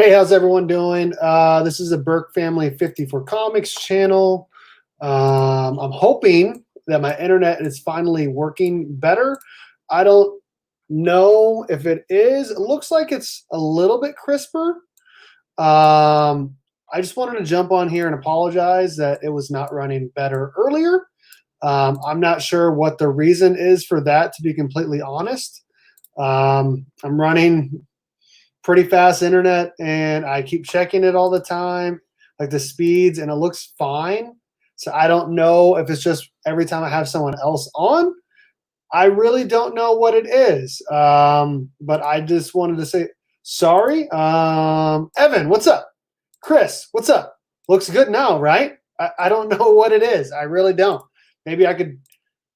Hey, how's everyone doing? This is a Berkfamily54comics channel. I'm hoping that my internet is finally working better. I don't know if it is. It looks like it's a little bit crisper. I just wanted to jump on here and apologize that it was not running better earlier. I'm not sure what the reason is for that, to be completely honest. I'm running pretty fast internet and I keep checking it all the time, like the speeds, and it looks fine. So I don't know if it's just every time I have someone else on. I really don't know what it is. But I just wanted to say sorry. Evan, what's up? Chris, what's up? Looks good now, right? I don't know what it is. I really don't. Maybe I could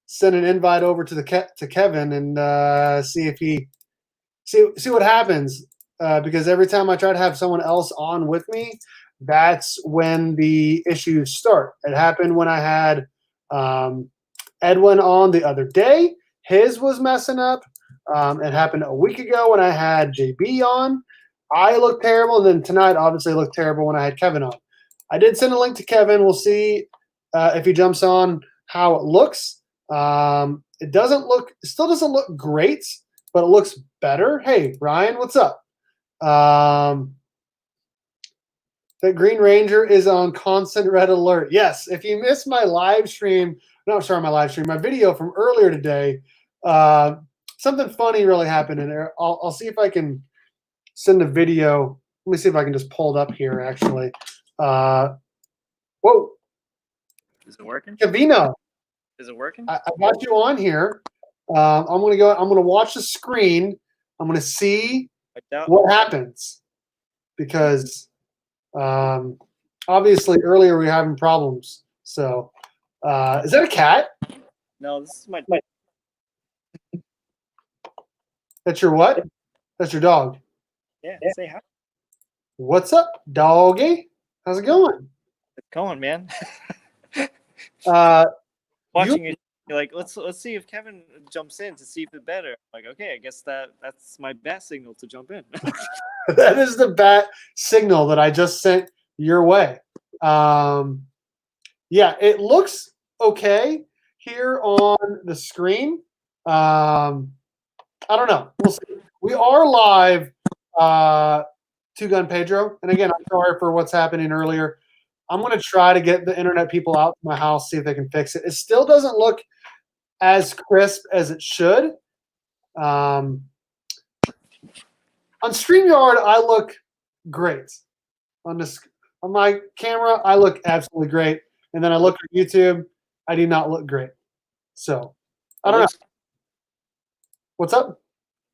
send an invite over to to Kevin and see if he see what happens. Because every time I try to have someone else on with me, that's when the issues start. It happened when I had Edwin on the other day. His was messing up. It happened a week ago when I had JB on. I looked terrible. And then tonight, obviously, looked terrible when I had Kevin on. I did send a link to Kevin. We'll see if he jumps on how it looks. It still doesn't look great, but it looks better. Hey, Ryan, what's up? The Green Ranger is on constant red alert. Yes, if you missed my live stream, my video from earlier today, something funny really happened in there. I'll see if I can send a video. Let me see if I can just pull it up here, actually. Whoa. Is it working? Cavino. Is it working? I got you on here. I'm gonna watch the screen. I'm gonna see what happens, because obviously earlier we were having problems. So is that a cat? No, this is my. That's your what? That's your dog. Yeah, say hi. What's up, doggy? How's it going? It's going, man. Uh, Watching it, you're like, let's see if Kevin jumps in to see if it's better. I'm like, okay, I guess that's my bat signal to jump in. That is the bat signal that I just sent your way. Yeah, it looks okay here on the screen. I don't know. We'll see. We are live, Two Gun Pedro. And again, I'm sorry for what's happening earlier. I'm going to try to get the internet people out to my house, see if they can fix it. It still doesn't look as crisp as it should. On StreamYard, I look great. On my camera, I look absolutely great. And then I look at YouTube, I do not look great. So I don't know. What's up?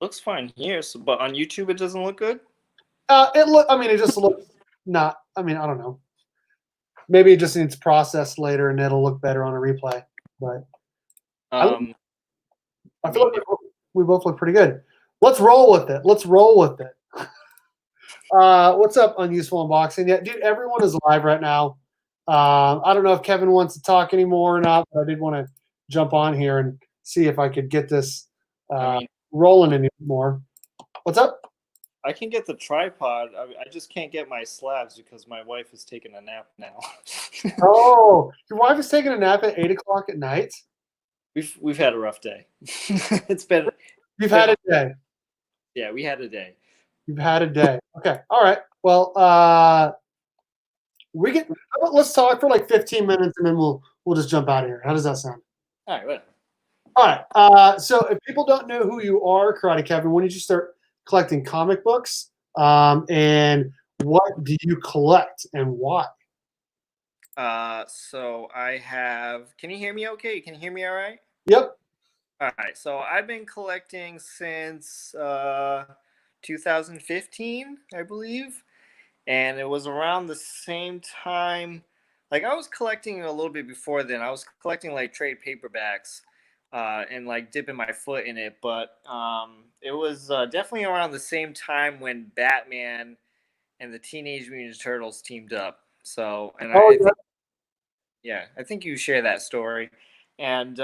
Looks fine here, but on YouTube it doesn't look good. It just looks not. I don't know. Maybe it just needs processed later, and it'll look better on a replay. But I feel like we both look pretty good. Let's roll with it. What's up, Unuseful Unboxing? Yeah, dude, everyone is live right now. I don't know if Kevin wants to talk anymore or not, but I did want to jump on here and see if I could get this rolling anymore. What's up? I can get the tripod. I just can't get my slabs because my wife is taking a nap now. Oh, your wife is taking a nap at 8 o'clock at night? We've had a rough day. You've had a day. Yeah, we had a day. You've had a day. Okay. All right. Well, let's talk for like 15 minutes and then we'll just jump out of here. How does that sound? All right, whatever. All right. So if people don't know who you are, Karate Kevin, when did you start collecting comic books? And what do you collect and why? So I have. Can you hear me okay? Can you hear me all right? Yep. All right. So I've been collecting since 2015, I believe. And it was around the same time. Like, I was collecting a little bit before then. I was collecting like trade paperbacks and like dipping my foot in it. But it was definitely around the same time when Batman and the Teenage Mutant Turtles teamed up. So, and I think you share that story. And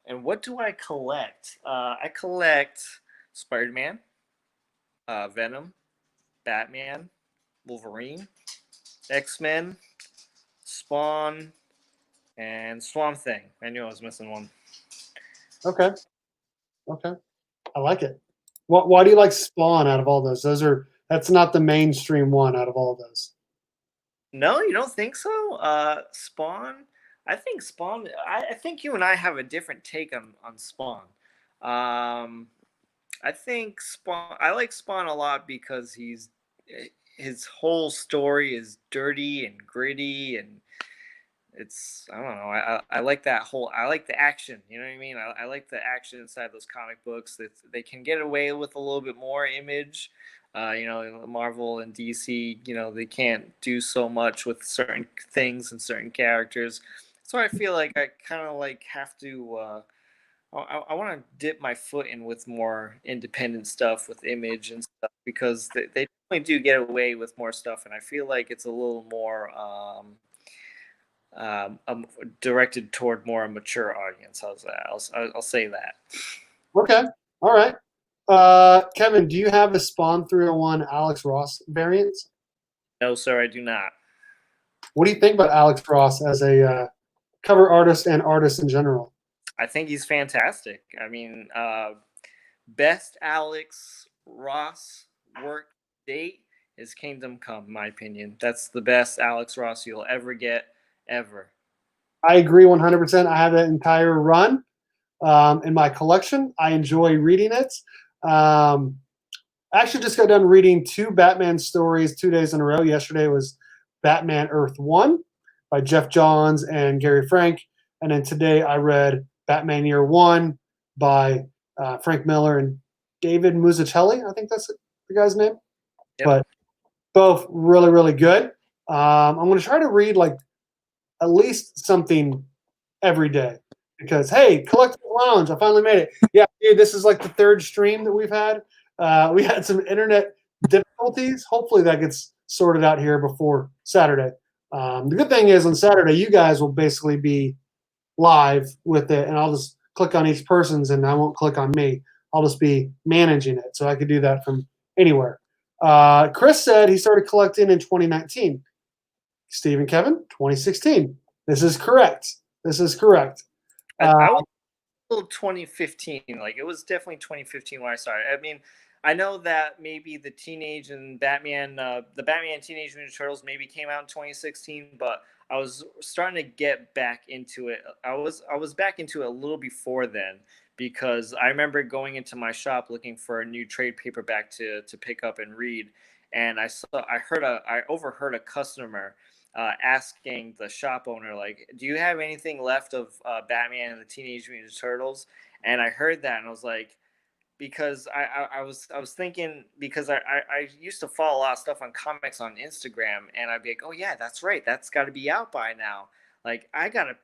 what do I collect? I collect Spider-Man, Venom, Batman, Wolverine, X-Men, Spawn, and Swamp Thing. I knew I was missing one. Okay. Okay. I like it. Why do you like Spawn out of all those? That's not the mainstream one out of all those. No, you don't think so? Spawn. I think Spawn. I think you and I have a different take on Spawn. Um, I think Spawn. I like Spawn a lot because his whole story is dirty and gritty, and it's I don't know. I like that whole. I like the action. You know what I mean? I like the action inside those comic books. That they can get away with a little bit more image. Marvel and DC. They can't do so much with certain things and certain characters. So I feel like I kind of like have to. I want to dip my foot in with more independent stuff with image and stuff because they definitely do get away with more stuff, and I feel like it's a little more directed toward more a mature audience. How's that? I'll say that. Okay. All right. Kevin, do you have a Spawn 301 Alex Ross variant? No, sir, I do not. What do you think about Alex Ross as a cover artist and artist in general? I think he's fantastic. I mean, best Alex Ross work date is Kingdom Come, in my opinion. That's the best Alex Ross you'll ever get, ever. I agree 100%. I have that entire run in my collection. I enjoy reading it. I actually just got done reading 2 Batman stories 2 days in a row. Yesterday was Batman Earth 1 by Jeff Johns and Gary Frank. And then today I read Batman Year 1 by Frank Miller and David Mazzucchelli. I think that's the guy's name. Yep. But both really, really good. I'm going to try to read like at least something every day because, hey, Collectible Lounge, I finally made it. Yeah, dude, this is like the 3rd stream that we've had. We had some internet difficulties. Hopefully that gets sorted out here before Saturday. The good thing is on Saturday, you guys will basically be live with it, and I'll just click on each person's, and I won't click on me. I'll just be managing it, so I could do that from anywhere. Chris said he started collecting in 2019. Steve and Kevin, 2016. This is correct. This is correct. I was 2015. Like it was definitely 2015 when I started. I mean, I know that maybe the Teenage and Batman, the Batman Teenage Mutant Turtles maybe came out in 2016, but I was starting to get back into it. I was back into it a little before then because I remember going into my shop looking for a new trade paperback to pick up and read, and I overheard a customer asking the shop owner like, "Do you have anything left of Batman and the Teenage Mutant Turtles?" And I heard that and I was like, because I was thinking because I used to follow a lot of stuff on comics on Instagram and I'd be like, oh yeah, that's right, that's got to be out by now. Like I gotta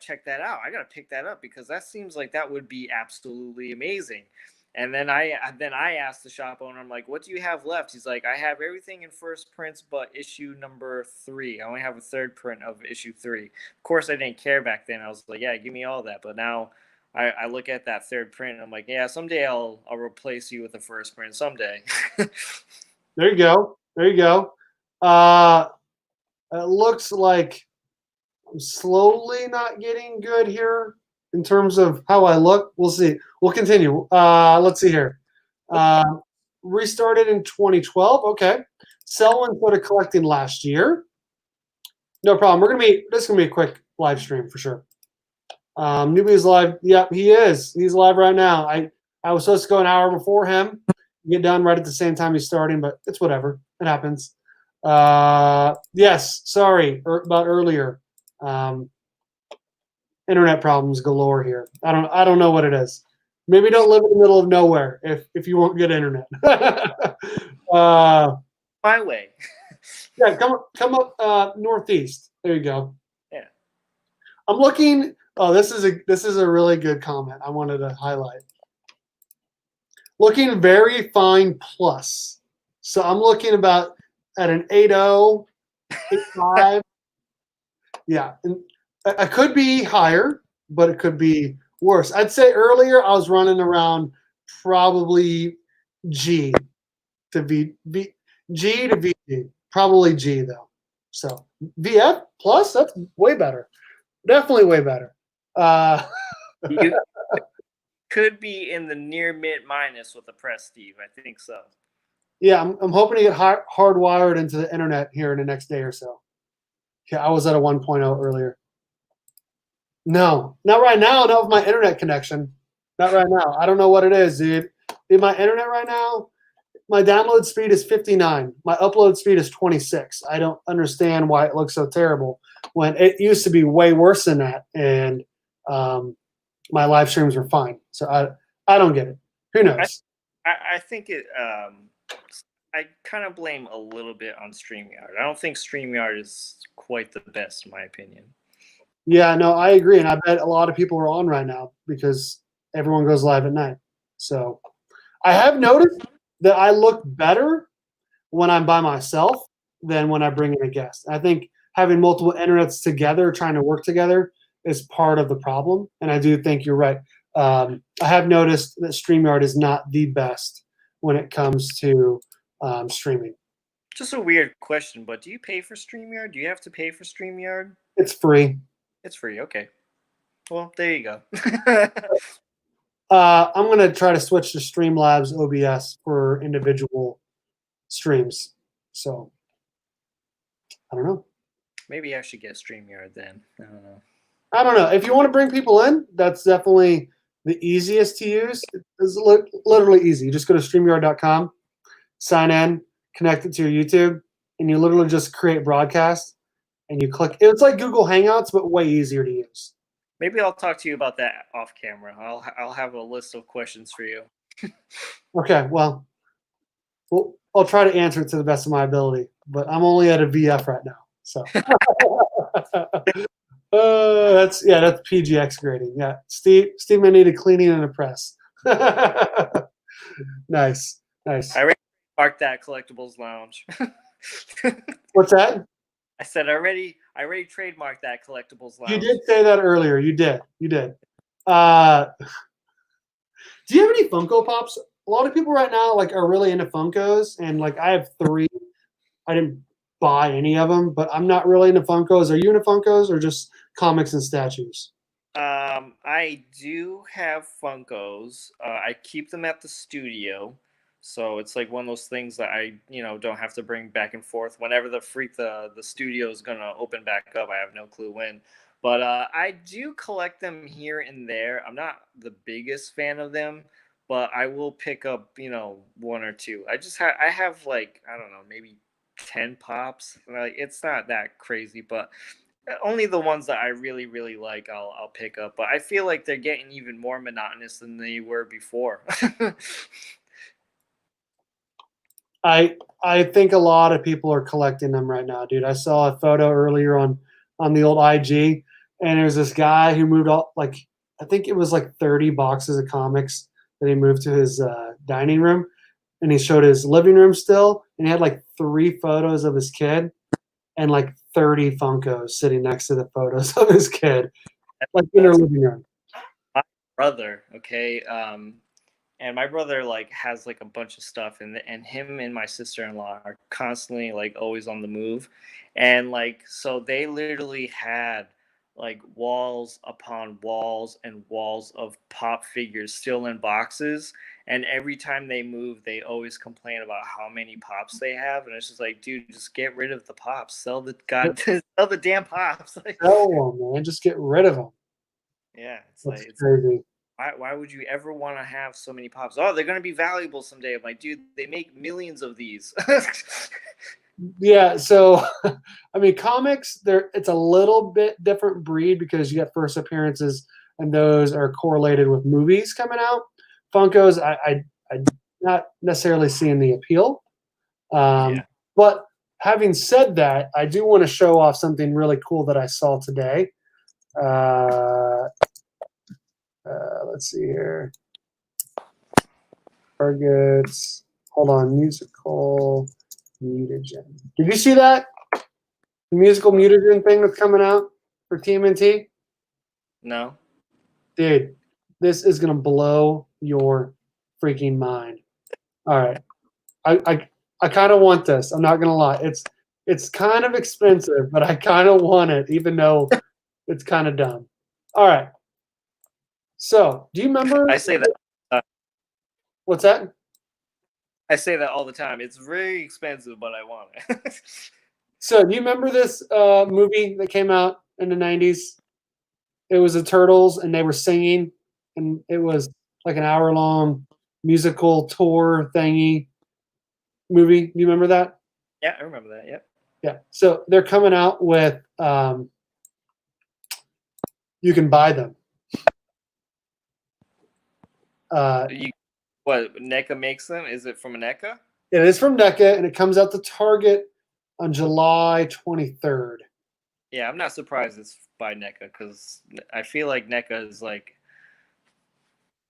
check that out. I gotta pick that up because that seems like that would be absolutely amazing. And then I asked the shop owner, I'm like, what do you have left? He's like, I have everything in first prints but issue number 3. I only have a 3rd print of issue 3. Of course, I didn't care back then. I was like, yeah, give me all that. But now I look at that 3rd print and I'm like, yeah, someday I'll replace you with the first print someday. There you go. There you go. It looks like I'm slowly not getting good here in terms of how I look. We'll see. We'll continue. Let's see here. Restarted in 2012. Okay. Selwyn started collecting last year. No problem. This is gonna be a quick live stream for sure. Newbie's live. Yep, he is. He's live right now. I was supposed to go an hour before him, get done right at the same time he's starting, but it's whatever. It happens. Yes, sorry about earlier. Internet problems galore here. I don't know what it is. Maybe don't live in the middle of nowhere if you won't get internet. My way. Yeah, come up northeast. There you go. Yeah. I'm looking. Oh, this is a really good comment I wanted to highlight. Looking very fine plus. So I'm looking about at an 8.0, 8.5. Yeah, and I could be higher, but it could be worse. I'd say earlier I was running around probably G to V. G to VG. Probably G though. So VF plus, that's way better. Definitely way better. You could be in the near mid minus with the press, Steve. I think so. Yeah, I'm hoping to get hardwired into the internet here in the next day or so. Yeah, I was at a 1.0 earlier. No, not right now. Not with my internet connection. Not right now. I don't know what it is, dude. In my internet right now, my download speed is 59. My upload speed is 26. I don't understand why it looks so terrible when it used to be way worse than that. And my live streams were fine. So I don't get it. Who knows? I think it. I kind of blame a little bit on StreamYard. I don't think StreamYard is quite the best, in my opinion. Yeah, no, I agree. And I bet a lot of people are on right now because everyone goes live at night. So I have noticed that I look better when I'm by myself than when I bring in a guest. I think having multiple internets together, trying to work together, is part of the problem. And I do think you're right. I have noticed that StreamYard is not the best when it comes to streaming. Just a weird question, but do you pay for StreamYard? Do you have to pay for StreamYard? It's free. It's free. Okay. Well, there you go. I'm going to try to switch to Streamlabs OBS for individual streams. So I don't know. Maybe I should get StreamYard then. I don't know. I don't know. If you want to bring people in, that's definitely the easiest to use. It's literally easy. You just go to StreamYard.com, sign in, connect it to your YouTube, and you literally just create broadcast and you click. It's like Google Hangouts, but way easier to use. Maybe I'll talk to you about that off camera. I'll have a list of questions for you. Okay, well, I'll try to answer it to the best of my ability, but I'm only at a VF right now, so. That's PGX grading. Yeah, Steve may need a cleaning and a press. Nice. I already marked that collectibles lounge. What's that? I said I already trademarked that collectibles lounge. You did say that earlier. You did. Do you have any Funko Pops? A lot of people right now are really into Funkos, and I have 3. I didn't buy any of them, but I'm not really into Funkos. Are you into Funkos or just comics and statues? I do have Funkos. I keep them at the studio, so it's like one of those things that I don't have to bring back and forth. Whenever the studio is gonna open back up, I have no clue when. But I do collect them here and there. I'm not the biggest fan of them, but I will pick up 1 or 2. I have I don't know, maybe 10 pops. It's not that crazy, but only the ones that I really, really like, I'll pick up. But I feel like they're getting even more monotonous than they were before. I think a lot of people are collecting them right now, dude. I saw a photo earlier on the old IG, and there's this guy who moved all I think it was 30 boxes of comics that he moved to his dining room, and he showed his living room still, and he had 3 photos of his kid and 30 Funkos sitting next to the photos of his kid, in their living room. My brother, okay, and my brother has a bunch of stuff, and him and my sister-in-law are constantly always on the move, and so they literally had walls upon walls and walls of pop figures still in boxes, and every time they move they always complain about how many pops they have, and it's just dude, just get rid of the pops, sell the sell the damn pops. Sell them, man. Just get rid of them. Yeah, it's crazy. Why would you ever want to have so many pops? Oh, they're going to be valuable someday. I'm like, dude, they make millions of these. Yeah, so I mean, comics, it's a little bit different breed because you get first appearances, and those are correlated with movies coming out. Funkos, I not necessarily seeing the appeal. Yeah. But having said that, I do want to show off something really cool that I saw today. Let's see here. Targets. Hold on. Musical mutagen. Did you see that? The musical mutagen thing that's coming out for TMNT? No. Dude, this is going to blow your freaking mind. All right. I kind of want this. I'm not gonna lie. It's kind of expensive, but I kind of want it, even though it's kind of dumb. All right. So, do you remember I say that. what's that? I say that all the time. It's very expensive, but I want it. So, do you remember this movie that came out in the '90s? It was the Turtles, and they were singing, and it was like an hour-long musical tour thingy movie. Do you remember that? Yeah, I remember that. Yep. Yeah. So they're coming out with you can buy them. You what? NECA makes them? Is it from a NECA? It is from NECA, and it comes out to Target on July 23rd. Yeah, I'm not surprised it's by NECA because I feel like NECA is like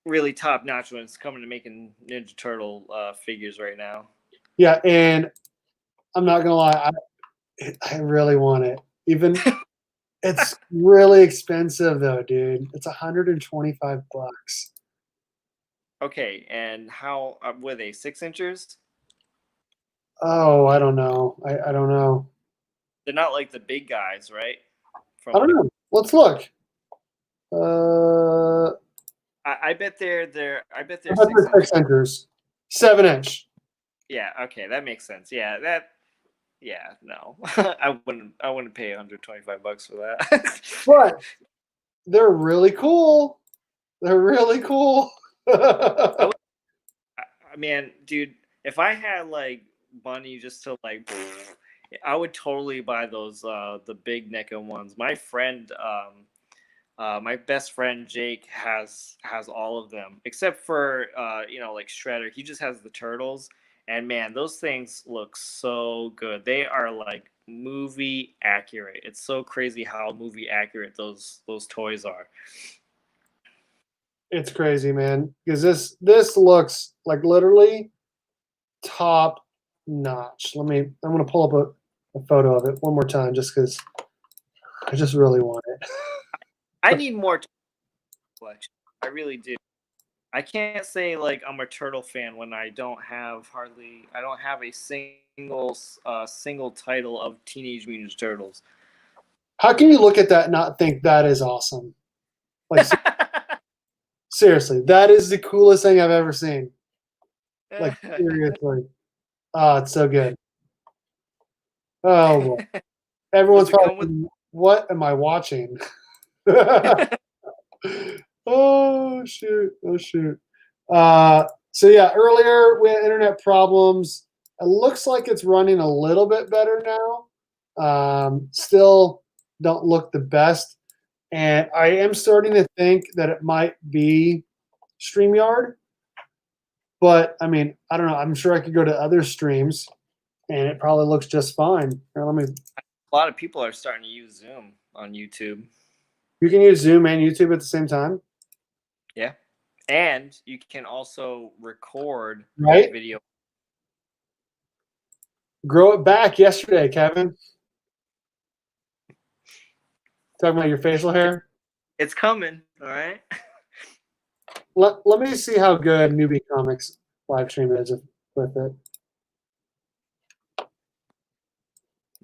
really top notch when it's coming to making Ninja Turtle figures right now. Yeah, and I'm not gonna lie, I really want it. Even it's really expensive though, dude. It's $125. Okay, and how were they 6 inches? Oh, I don't know. I don't know. They're not like the big guys, right? I From don't know. Let's look. Uh, I bet they're I bet 6 inches. they're 6 inches, 7 inch. Yeah, okay, that makes sense. Yeah, no. I wouldn't pay $125 for that. But they're really cool. They're really cool. I would, I mean, dude, if I had like money just to like I would totally buy those the big NECA ones. My best friend Jake has all of them except for like Shredder. He just has the turtles, and man, those things look so good. They are like movie accurate. It's so crazy how movie accurate those toys are. It's crazy, man. Because this looks like literally top notch. I'm gonna pull up a photo of it one more time just because I just really want it. I need more collection. I really do. I can't say like I'm a turtle fan when I don't have a single title of Teenage Mutant Ninja Turtles. How can you look at that and not think that is awesome? Like seriously, that is the coolest thing I've ever seen. Like seriously. Oh, it's so good. Oh, well. Does Everyone's it probably come with? thinking, what am I watching? Oh shoot! Oh shoot! So yeah, earlier we had internet problems. It looks like it's running a little bit better now. Still don't look the best, and I am starting to think that it might be StreamYard. But I mean, I don't know. I'm sure I could go to other streams, and it probably looks just fine. Here, let me. A lot of people are starting to use Zoom on YouTube. You can use Zoom and YouTube at the same time, Yeah, and you can also record a right? video. Grow it back yesterday, Kevin. Talking about your facial hair. It's coming. All right. Let me see how good Newbie Comics live stream is with it.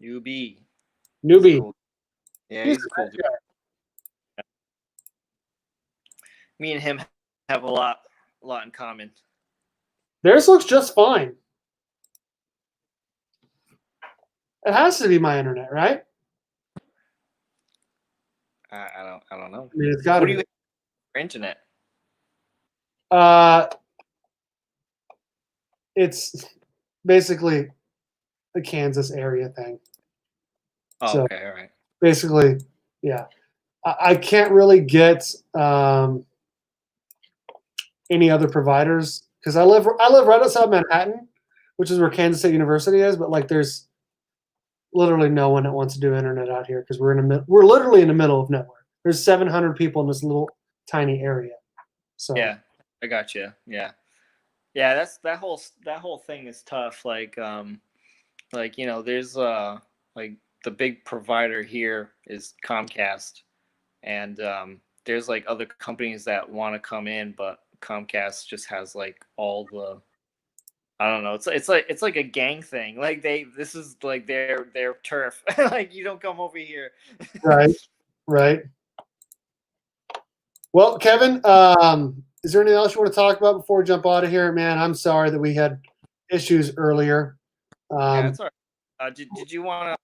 UB. He's Newbie. cool. Yeah, He's he's a cool dude. Me and him have a lot in common. Theirs looks just fine. It has to be my internet, right? I don't know. I mean, it's got to What do be. you have for internet? Uh, it's basically a Kansas area thing. Oh, So okay, all right. basically, yeah, I can't really get any other providers because I live right outside Manhattan, which is where Kansas State University is. But like, there's literally no one that wants to do internet out here because we're literally in the middle of nowhere. There's 700 people in this little tiny area. So Yeah, I got you. Yeah, yeah. That's that whole thing is tough. Like there's like the big provider here is Comcast, and there's like other companies that want to come in, but Comcast just has like all the I don't know. It's like a gang thing. Like this is like their turf. Like you don't come over here. Right, right. Well, Kevin, is there anything else you want to talk about before we jump out of here? Man, I'm sorry that we had issues earlier. Yeah, Um, it's all right. Did you wanna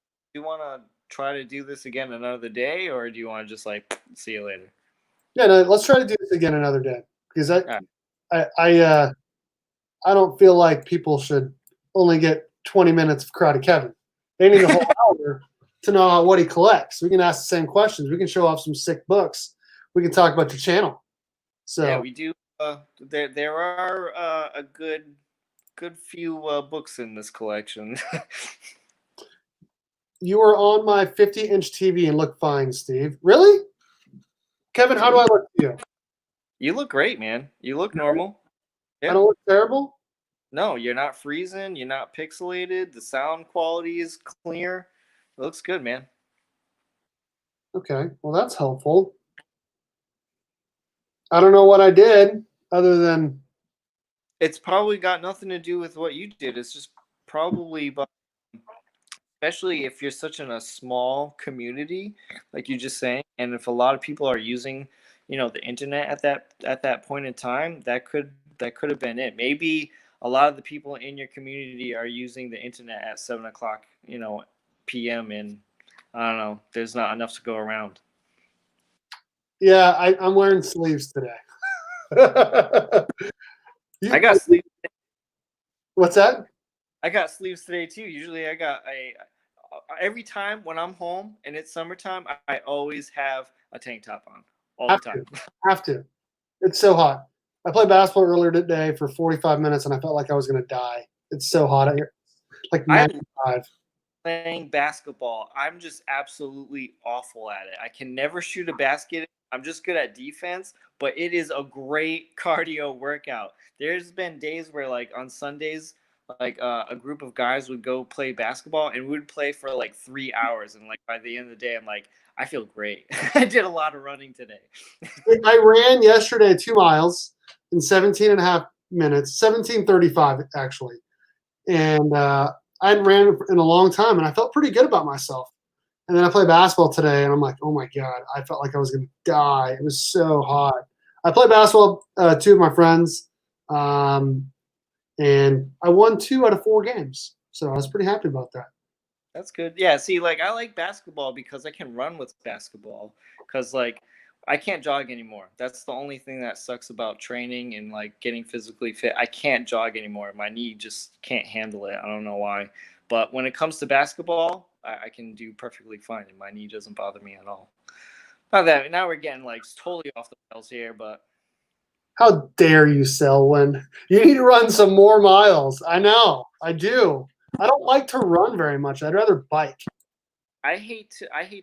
try to do this again another day, or do you want to just like see you later? yeah, no, let's try to do this again another day because All right. I, I, uh, I don't feel like people should only get 20 minutes of Karate Kevin. They need a whole hour to know what he collects. We can ask the same questions. We can show off some sick books. We can talk about your channel. Yeah, So we do. There are a good few books in this collection. you were on my 50-inch TV and look fine, Steve. Really? Kevin, how do I look to you? You look great, man. You look normal. I Yeah. don't look terrible? No, you're not freezing. You're not pixelated. The sound quality is clear. It looks good, man. Okay, well, that's helpful. I don't know what I did other than, It's probably got nothing to do with what you did. It's just probably, especially if you're such in a small community, like you just saying, and if a lot of people are using, the internet at that point in time, that could have been it. Maybe a lot of the people in your community are using the internet at 7 o'clock, p.m. and I don't know. There's not enough to go around. yeah, I'm wearing sleeves today. I you, got sleep. what's that? I got sleeves today too. Usually, I got every time when I'm home and it's summertime, I always have a tank top on all the Have time. to, have to. It's so hot. I played basketball earlier today for 45 minutes, and I felt like I was going to die. It's so hot out here, like I 95. playing basketball. I'm just absolutely awful at it. I can never shoot a basket. I'm just good at defense, but it is a great cardio workout. There's been days where, like on Sundays, like a group of guys would go play basketball and we would play for like 3 hours. And like by the end of the day, I'm like, I feel great. I did a lot of running today. I ran yesterday 2 miles in 17 and a half minutes, 17:35 actually, and I hadn't ran in a long time, and I felt pretty good about myself. And then I played basketball today, and I'm like, oh my god, I felt like I was going to die. It was so hot. I played basketball, two of my friends, and I won 2 out of 4 games, so I was pretty happy about that. That's good. Yeah, see, like I like basketball because I can run with basketball. Because like I can't jog anymore. That's the only thing that sucks about training and like getting physically fit. I can't jog anymore. My knee just can't handle it. I don't know why. But when it comes to basketball, I can do perfectly fine, and my knee doesn't bother me at all. Not that now we're getting like totally off the rails here, but How dare you, Selwyn? You need to run some more miles. I know. I do. I don't like to run very much. I'd rather bike. I hate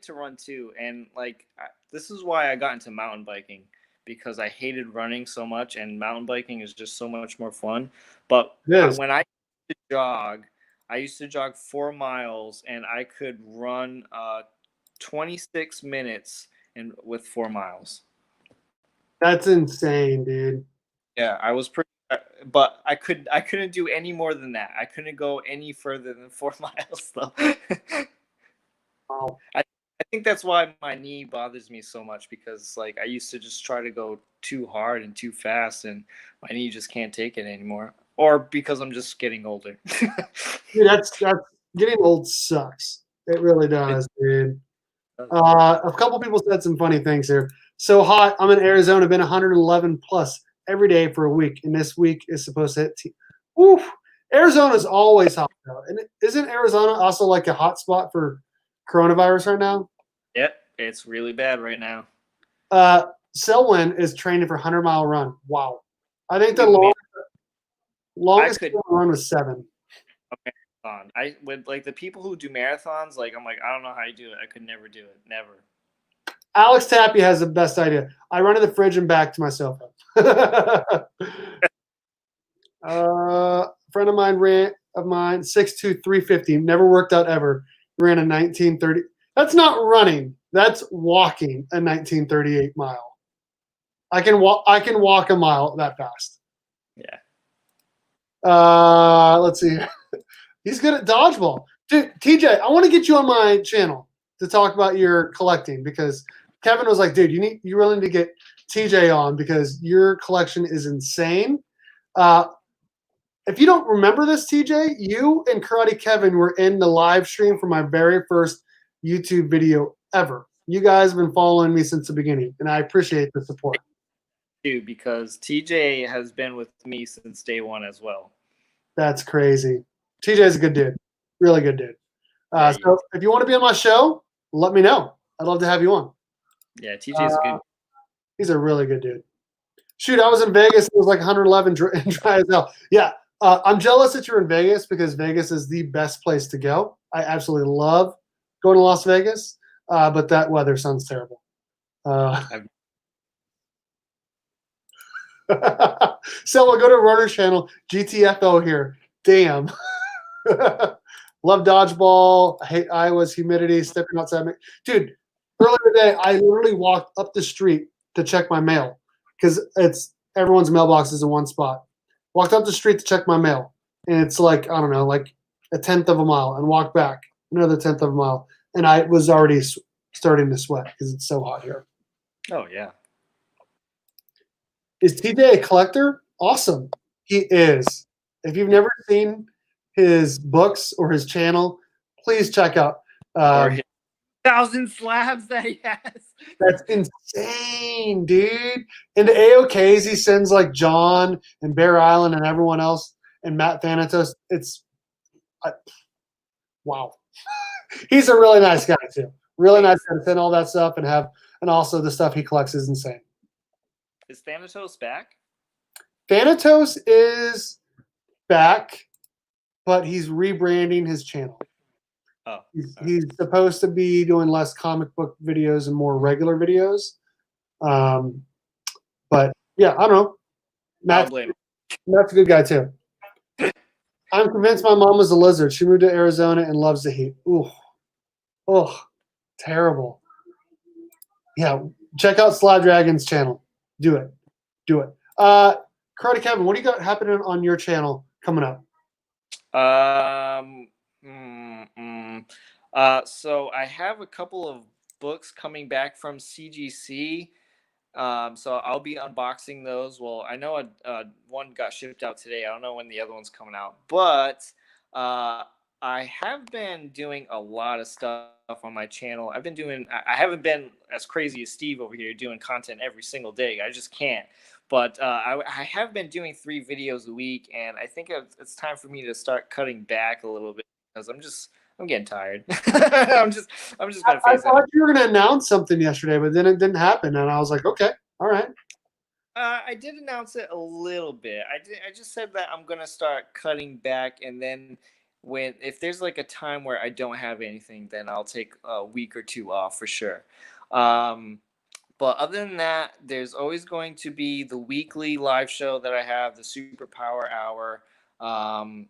to run too, and like this is why I got into mountain biking because I hated running so much, and mountain biking is just so much more fun. But It is. when I used to jog, I used to jog 4 miles, and I could run 26 minutes and with 4 miles. That's insane, dude. Yeah, I was pretty, but I couldn't do any more than that. I couldn't go any further than 4 miles though. Wow. I think that's why my knee bothers me so much because like I used to just try to go too hard and too fast and my knee just can't take it anymore. Or because I'm just getting older. Dude, that's getting old sucks. It really does, dude. A couple people said some funny things here. So hot. I'm in Arizona. Been 111 plus every day for a week, and this week is supposed to hit. Woo! Arizona's always hot though, and isn't Arizona also like a hot spot for coronavirus right now? Yep, it's really bad right now. Selwyn is training for 100-mile run. Wow. I think the Dude, man, I longest could run was 7. a marathon. I would like the people who do marathons, like I'm like, I don't know how you do it. I could never do it. Never. Alex Tappy has the best idea. I run to the fridge and back to my sofa. Friend of mine 6'2", 350, never worked out ever. Ran a 1930. That's not running. That's walking a 1938 mile. I can walk a mile that fast. Yeah. Let's see. He's good at dodgeball. Dude, TJ, I want to get you on my channel to talk about your collecting because Kevin was like, dude, you really need to get TJ on because your collection is insane. Uh, if you don't remember this, TJ, you and Karate Kevin were in the live stream for my very first YouTube video ever. You guys have been following me since the beginning, and I appreciate the support. Too, because TJ has been with me since day one as well. That's crazy. TJ's a good dude, really good dude. So if you want to be on my show, let me know. I'd love to have you on. Yeah, TJ's good. He's a really good dude. Shoot, I was in Vegas. It was like 111 and dry as hell. Yeah, I'm jealous that you're in Vegas because Vegas is the best place to go. I absolutely love going to Las Vegas, but that weather sounds terrible. So we'll go to Runner's Channel, GTFO here. Damn. Love dodgeball. I hate Iowa's humidity, stepping outside. Dude, earlier today, I literally walked up the street to check my mail because it's everyone's mailbox is in one spot. Walked up the street to check my mail, and it's like, I don't know, like a tenth of a mile, and walked back another tenth of a mile. And I was already starting to sweat because it's so hot here. Oh, yeah. Is TJ a collector? Awesome. He is. If you've never seen his books or his channel, please check out. Or his 1,000 slabs that he has. That's insane, dude. And the AOKs he sends like John and Bear Island and everyone else and Matt Thanatos. Wow. He's a really nice guy too. Really nice guy to send all that stuff and also the stuff he collects is insane. Is Thanatos back? Thanatos is back, but he's rebranding his channel. Oh, he's supposed to be doing less comic book videos and more regular videos. But yeah, I don't know. Matt's a good guy too. I'm convinced my mom was a lizard. She moved to Arizona and loves the heat. Ooh. Oh, terrible. Yeah, check out Slab Dragon's channel. Do it. Do it. Karate Kevin, what do you got happening on your channel coming up? So I have a couple of books coming back from CGC. So I'll be unboxing those. Well, I know one got shipped out today. I don't know when the other one's coming out, but I have been doing a lot of stuff on my channel. I haven't been as crazy as Steve over here doing content every single day. I just can't. But I have been doing 3 videos a week, and I think it's time for me to start cutting back a little bit because I'm getting tired. I'm just gonna face it. I thought you were gonna announce something yesterday, but then it didn't happen, and I was like, okay, all right. I did announce it a little bit. I just said that I'm gonna start cutting back, and then if there's like a time where I don't have anything, then I'll take a week or 2 off for sure. But other than that, there's always going to be the weekly live show that I have, the Superpower Hour,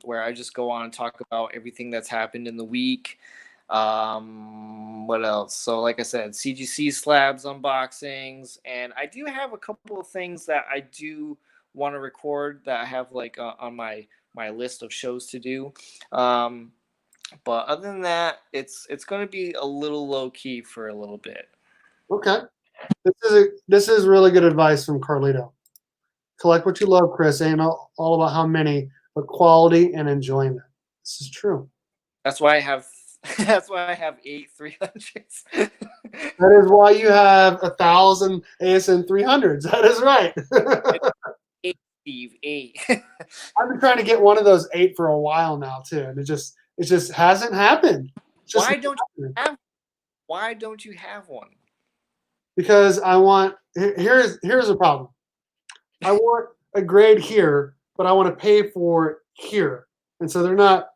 where I just go on and talk about everything that's happened in the week. What else? So, like I said, CGC slabs unboxings, and I do have a couple of things that I do want to record that I have like on my list of shows to do. But other than that, it's going to be a little low key for a little bit. Okay. This is really good advice from Carlito. Collect what you love, Chris. Ain't all about how many, but quality and enjoyment. This is true. That's why I have 8 300s. That is why you have 1,000 ASM 300s. That is right. 8, Steve, 8. I've been trying to get one of those 8 for a while now too, and it just hasn't happened. Why don't you have one? Because I want here's the problem. I want a grade here, but I want to pay for it here, and so they're not.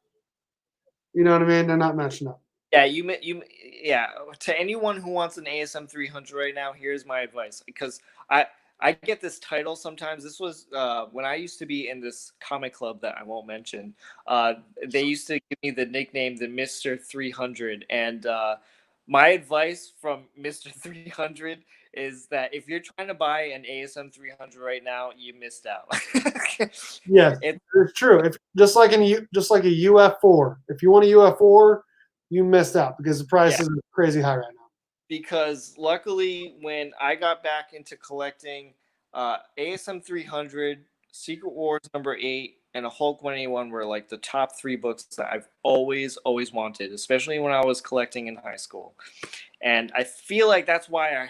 You know what I mean? They're not matching up. Yeah, yeah. To anyone who wants an ASM 300 right now, here's my advice, because I get this title sometimes. This was when I used to be in this comic club that I won't mention. They used to give me the nickname the Mr. 300, and my advice from Mr. 300 is that if you're trying to buy an ASM 300 right now, you missed out. Yes, It it's true. If just like a UF4, if you want a UF4, you missed out because the yeah, prices are crazy high right now. because luckily when I got back into collecting ASM 300, Secret Wars #8, and a Hulk 181 were like the top three books that I've always wanted, especially when I was collecting in high school. And I feel like that's why I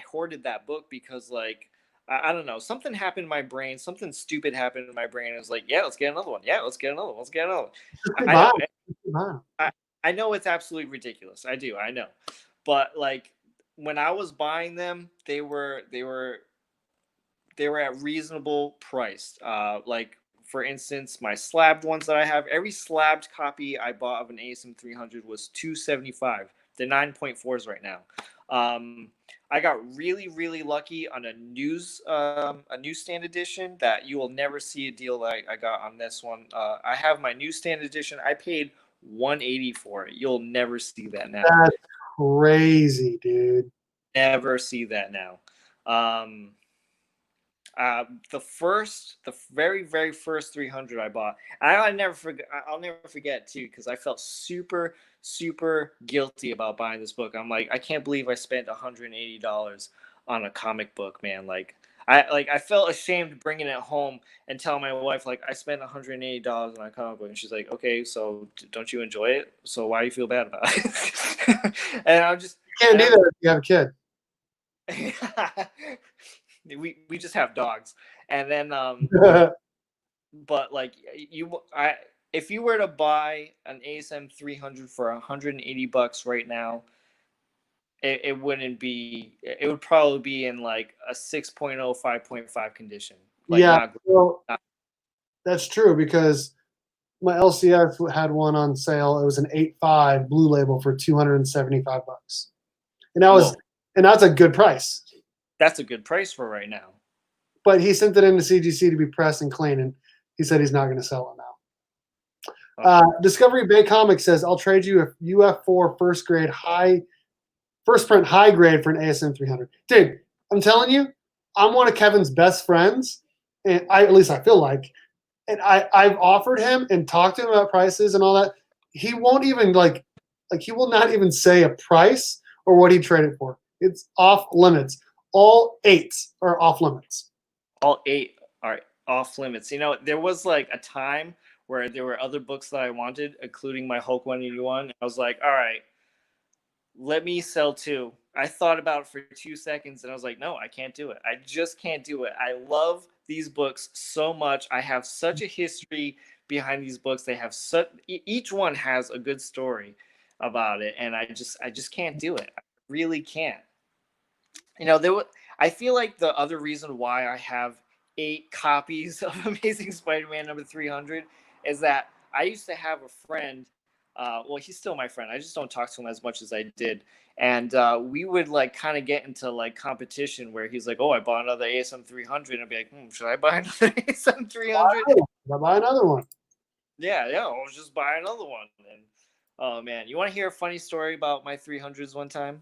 hoarded that book because like I don't know, something happened in my brain, something stupid happened in my brain. It was like, yeah, let's get another one. Yeah, let's get another one. Let's get another one. Just keep I buying. know. Just keep buying. I, I know it's absolutely ridiculous. I do. I know. But like when I was buying them, they were at reasonable price. Like for instance, my slabbed ones that I have, every slabbed copy I bought of an ASM 300 was 275. They're 9.4s right now. Um, I got really lucky on a newsstand edition that you will never see a deal like I got on this one. I have my newsstand edition. I paid 180 for it. You'll never see that now. That's crazy, dude. Never see that now. Um, the very first 300 I bought, I never forget. I'll never forget too, because I felt super guilty about buying this book. I'm like, I can't believe I spent $180 on a comic book, man. I felt ashamed bringing it home and telling my wife like I spent $180 on a comic book, and she's like, okay, so don't you enjoy it? So why do you feel bad about it? and I'm just You can't and do I'm that if you have a kid. we just have dogs, and then but like you I if you were to buy an ASM 300 for $180 right now, it wouldn't be, it would probably be in like a 6.0 5.5 condition, like Yeah, not, well, not that's true because my LCS had one on sale. It was an 8.5 blue label for 275 bucks. And that was whoa, and that's a good price. that's a good price for right now. But he sent it into CGC to be pressed and cleaned, and he said he's not going to sell it now. Discovery Bay Comics says, I'll trade you a UF4 first print high grade for an ASM 300. Dude, I'm telling you, I'm one of Kevin's best friends, and at least I feel like, and I've offered him and talked to him about prices and all that. He won't even like he will not even say a price or what he traded for. It's off limits. All eights are off limits. All eight are off limits. You know, there was like a time where there were other books that I wanted, including my Hulk 181. I was like, all right, let me sell two. I thought about it for 2 seconds and I was like, no, I can't do it. I just can't do it. I love these books so much. I have such a history behind these books. They have such, each one has a good story about it, and I just can't do it. I really can't. You know, I feel like the other reason why I have 8 copies of Amazing Spider-Man #300 is that I used to have a friend. Well, he's still my friend. I just don't talk to him as much as I did. And we would like kind of get into like competition where he's like, "Oh, I bought another ASM 300," and I'd be like, "Should I buy another ASM 300?" I'll buy another one. Yeah, I'll just buy another one. And oh man, you want to hear a funny story about my 300s one time?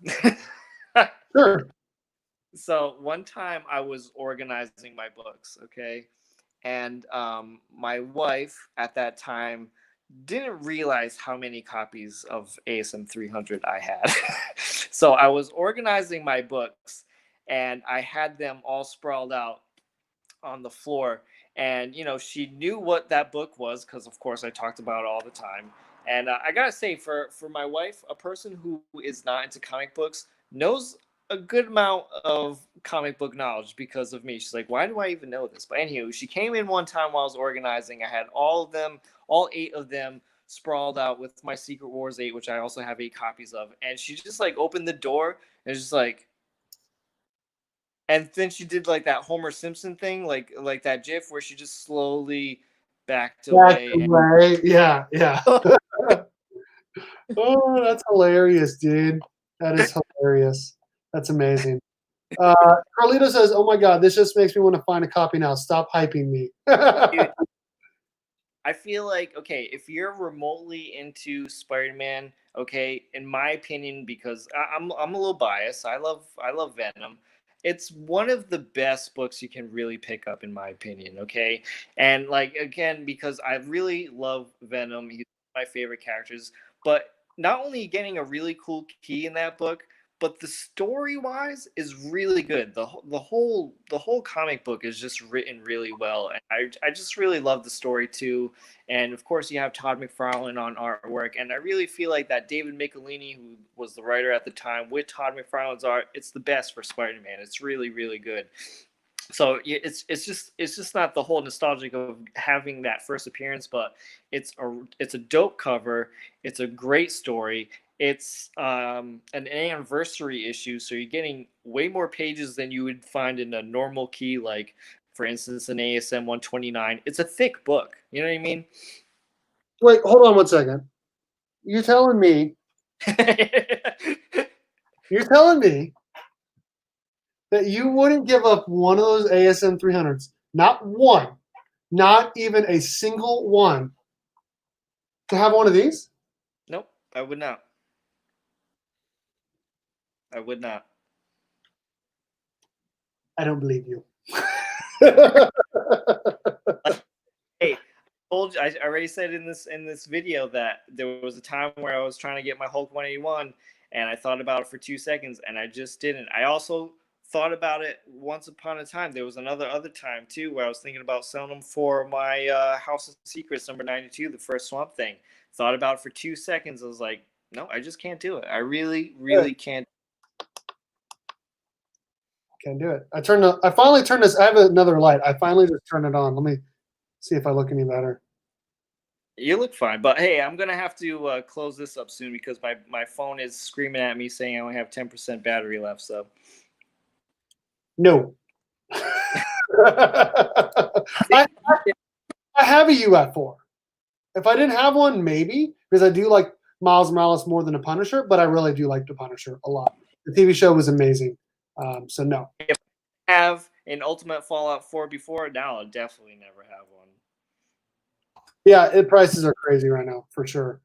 Sure. So one time I was organizing my books, okay, and my wife at that time didn't realize how many copies of ASM 300 I had. So I was organizing my books, and I had them all sprawled out on the floor. And you know, she knew what that book was because of course I talked about it all the time. And I gotta say, for my wife, a person who is not into comic books knows a good amount of comic book knowledge because of me. She's like, why do I even know this? But anywho, she came in one time while I was organizing. I had all of them, all 8 of them sprawled out with my Secret Wars 8, which I also have 8 copies of. And she just like opened the door and just like, and then she did like that Homer Simpson thing, like that GIF where she just slowly backed Back away. away. Yeah, yeah. And Oh, that's hilarious, dude. That is hilarious. That's amazing. Carlito says, "Oh my God, this just makes me want to find a copy now. Stop hyping me." dude, I feel like okay, if you're remotely into Spider-Man, okay, in my opinion, because I'm a little biased. I love Venom, it's one of the best books you can really pick up, in my opinion. Okay, and like again, because I really love Venom, he's one of my favorite characters. But not only getting a really cool key in that book, but the story wise is really good. The whole comic book is just written really well, and I just really love the story too. And of course, you have Todd McFarlane on artwork, and I really feel like that David Michelini, who was the writer at the time, with Todd McFarlane's art, it's the best for Spider-Man. It's really really good. So it's just not the whole nostalgic of having that first appearance, but it's a dope cover. It's a great story. It's an anniversary issue, so you're getting way more pages than you would find in a normal key, like for instance an ASM 129. It's a thick book. You know what I mean? Wait, hold on one second. You're telling me you're telling me that you wouldn't give up one of those ASM 300s, not one, not even a single one, to have one of these? Nope, I would not. I would not. I don't believe you. Hey, told you, I already said in this video that there was a time where I was trying to get my Hulk 181, and I thought about it for 2 seconds, and I just didn't. I also thought about it once upon a time. There was other time too where I was thinking about selling them for my House of Secrets number 92, the first Swamp Thing. Thought about it for 2 seconds. I was like, no, I just can't do it. I really, really can't. Can't do it. I finally turned this. I have another light. I finally just turned it on. Let me see if I look any better. You look fine, but hey, I'm gonna have to close this up soon because my phone is screaming at me saying I only have 10% battery left. So No. I have a UF4. If I didn't have one, maybe, because I do like Miles Morales more than a Punisher, but I really do like the Punisher a lot. The TV show was amazing. So no. if I have an Ultimate Fallout 4 before, now I'll definitely never have one. Yeah, prices are crazy right now for sure.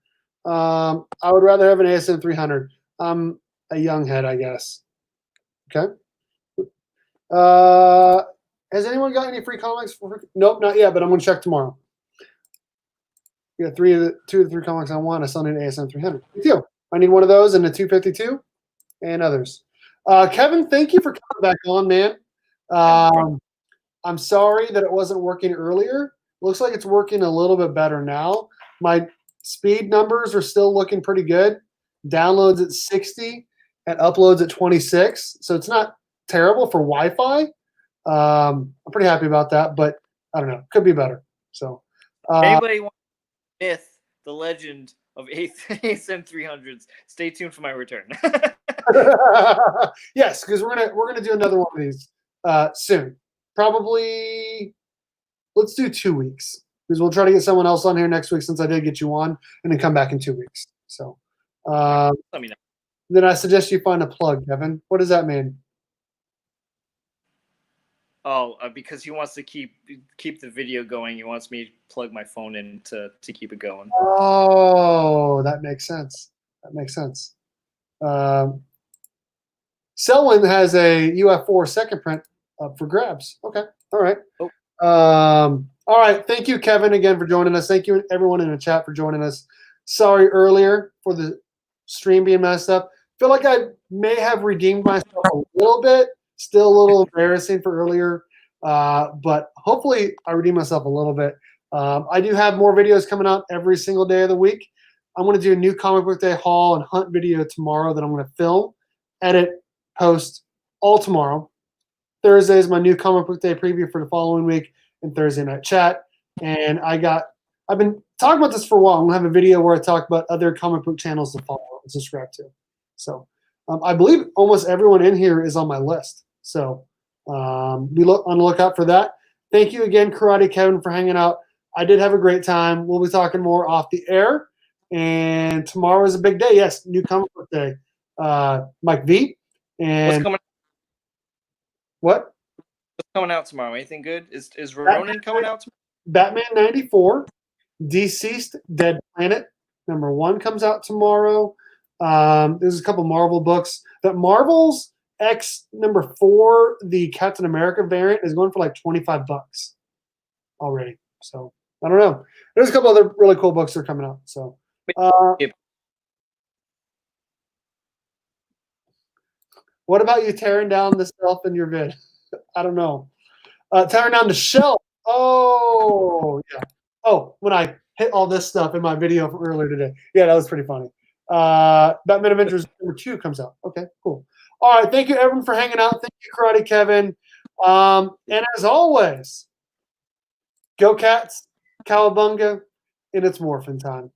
I would rather have an ASM 300. I'm a young head, I guess. Okay. Has anyone got any free comics? Nope, not yet, but I'm going to check tomorrow. You got two of the three comics I want. I still need an ASM 300. Me too. I need one of those and a 252 and others. Kevin, thank you for coming back on, man. I'm sorry that it wasn't working earlier. Looks like it's working a little bit better now. My speed numbers are still looking pretty good. Downloads at 60 and uploads at 26. So it's not terrible for Wi-Fi. I'm pretty happy about that, but I don't know. Could be better. So anybody wants myth, the legend of ASM 300s, stay tuned for my return. Yes, because we're gonna do another one of these soon. Probably let's do 2 weeks because we'll try to get someone else on here next week since I did get you on, and then come back in 2 weeks. So Let me know. then I suggest you find a plug, Kevin. What does that mean? Oh, because he wants to keep the video going. He wants me to plug my phone in to keep it going. Oh, that makes sense. That makes sense. Selwyn has a UF4 second print up for grabs. Okay. All right. Oh. All right. Thank you, Kevin, again for joining us. Thank you, everyone in the chat, for joining us. Sorry earlier for the stream being messed up. Feel like I may have redeemed myself a little bit. Still a little embarrassing for earlier, but hopefully I redeemed myself a little bit. I do have more videos coming out every single day of the week. I'm going to do a new comic book day haul and hunt video tomorrow that I'm going to film, edit, post all tomorrow. Thursday is my new comic book day preview for the following week and Thursday night chat. And I've been talking about this for a while. I'm going to have a video where I talk about other comic book channels to follow and subscribe to. So I believe almost everyone in here is on my list. So be on the lookout for that. Thank you again, Karate Kevin, for hanging out. I did have a great time. We'll be talking more off the air. And tomorrow is a big day. Yes, new comic book day. Mike V. And what's coming out tomorrow? Anything good? Is Ronin coming out tomorrow? Batman 94, Deceased Dead Planet, #1 comes out tomorrow. There's a couple Marvel books that Marvel's X number 4, the Captain America variant, is going for like $25 already. So I don't know. There's a couple other really cool books that are coming out. So what about you tearing down the shelf in your vid? I don't know. Tearing down the shelf. Oh yeah. Oh, when I hit all this stuff in my video from earlier today. Yeah, that was pretty funny. Batman Avengers number 2 comes out. Okay, cool. All right, thank you everyone for hanging out. Thank you, Karate Kevin. And as always, go Cats, Cowabunga, and it's morphin' time.